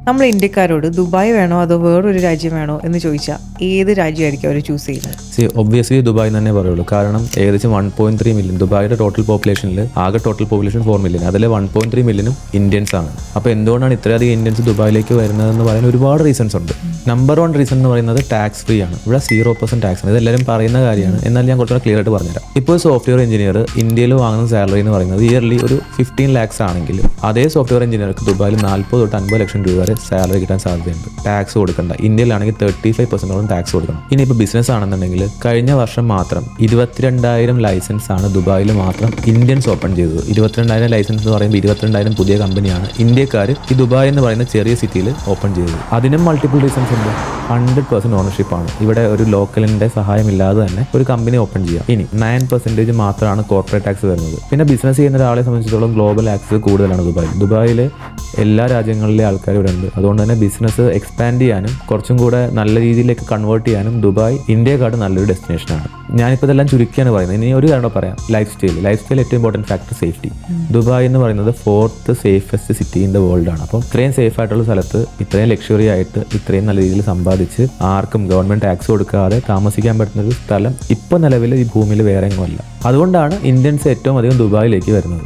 നമ്മൾ ഇന്ത്യക്കാരോട് ദുബായ് വേണോ അതോ വേറൊരു രാജ്യം വേണോ എന്ന് ചോദിച്ചാൽ ഏത് രാജ്യമായിരിക്കും അവർ ചൂസ് ചെയ്യുന്നത്? ഒബ്വിയസ്ലി ദുബായ് തന്നെ പറയുള്ളൂ. കാരണം ഏകദേശം 1.3 മില്യൺ ദുബായിയുടെ ടോട്ടൽ പോപ്പുലേഷനിൽ ആകെ ടോട്ടൽ പോപ്പുലേഷൻ 4 മില്യൺ, അതിൽ 1.3 മില്യനും ഇന്ത്യൻസ് ആണ്. അപ്പോൾ എന്തുകൊണ്ടാണ് ഇത്രയധികം ഇന്ത്യൻസ് ദുബായിലേക്ക് വരുന്നതെന്ന് പറയുന്ന ഒരുപാട് റീസൺസ് ഉണ്ട്. നമ്പർ 1 റീസൺ എന്ന് പറയുന്നത് ടാക്സ് ഫ്രീ ആണ്. ഇവിടെ 0% ടാക്സ് ആണ്. ഇതെല്ലാവരും പറയുന്ന കാര്യമാണ്, എന്നാൽ ഞാൻ കുറച്ചുകൂടെ ക്ലിയർ ആയിട്ട് പറഞ്ഞുതരാം. ഇപ്പോൾ സോഫ്റ്റ്വെയർ എഞ്ചിനീയർ ഇന്ത്യയിൽ വാങ്ങുന്ന സാലറി എന്ന് പറയുന്നത് ഇയർലി ഒരു 15 lakhs ആണെങ്കിൽ അതേ സോഫ്റ്റ്വെയർ എഞ്ചിനീയർക്ക് ദുബായിൽ 40 തൊട്ട് 50 ലക്ഷം രൂപ വരെ സാലറി കിട്ടാൻ സാധ്യതയുണ്ട്. ടാക്സ് കൊടുക്കണ്ട. ഇന്ത്യയിലാണെങ്കിൽ 35% ടാക്സ് കൊടുക്കണം. ഇനി ഇപ്പോൾ ബിസിനസ് ആണെന്നുണ്ടെങ്കിൽ കഴിഞ്ഞ വർഷം മാത്രം 22,000 ലൈസൻസ് ആണ് ദുബായിൽ മാത്രം ഇന്ത്യൻസ് ഓപ്പൺ ചെയ്തത്. 22,000 ലൈസൻസ് എന്ന് പറയുമ്പോൾ 22,000 പുതിയ കമ്പനിയാണ് ഇന്ത്യക്കാർ ഈ ദുബായ് എന്ന് പറയുന്ന ചെറിയ സിറ്റിയിൽ ഓപ്പൺ ചെയ്തത്. അതിനും മൾട്ടിപ്പിൾ റീസൺസ് ഉണ്ട്. 100% ഓണർഷിപ്പാണ്. ഇവിടെ ഒരു ലോക്കലിന്റെ സഹായമില്ലാതെ തന്നെ ഒരു കമ്പനി ഓപ്പൺ ചെയ്യാം. ഇനി 9% മാത്രമാണ് കോർപ്പറേറ്റ് ടാക്സ് വരുന്നത്. പിന്നെ ബിസിനസ് ചെയ്യുന്ന ഒരാളെ സംബന്ധിച്ചിടത്തോളം ഗ്ലോബൽ ആക്സസ് കൂടുതലാണ് ദുബായ്. ദുബായിൽ എല്ലാ രാജ്യങ്ങളിലെ ആൾക്കാർ ഇവിടെ ഉണ്ട്. അതുകൊണ്ട് തന്നെ ബിസിനസ് എക്സ്പാൻഡ് ചെയ്യാനും കുറച്ചും കൂടെ നല്ല രീതിയിലേക്ക് കൺവേർട്ട് ചെയ്യാനും ദുബായ് ഇന്ത്യയെക്കാട്ടും നല്ലൊരു ഡെസ്റ്റിനേഷനാണ്. ഞാനിപ്പോൾ ഇതെല്ലാം ചുരുക്കിയാണ് പറയുന്നത്. ഇനി ഒരു കാരണം പറയാം, ലൈഫ് സ്റ്റൈൽ ഏറ്റവും ഇമ്പോർട്ടൻറ്റ് ഫാക്ടർ സേഫ്റ്റി. ദുബായ് എന്ന് പറയുന്നത് 4th safest city in the world ആണ്. അപ്പം ഇത്രയും സേഫ് ആയിട്ടുള്ള സ്ഥലത്ത് ഇത്രയും ലക്ഷറി ആയിട്ട് ഇത്രയും നല്ല രീതിയിൽ സമ്പാദിച്ച് ആർക്കും ഗവൺമെന്റ് ടാക്സ് കൊടുക്കാതെ താമസിക്കാൻ പറ്റുന്ന ഒരു സ്ഥലം ഇപ്പോൾ നിലവിൽ ഈ ഭൂമിയിൽ വേറെ എങ്ങുമല്ല. അതുകൊണ്ടാണ് ഇന്ത്യൻസ് ഏറ്റവും അധികം ദുബായിലേക്ക് വരുന്നത്.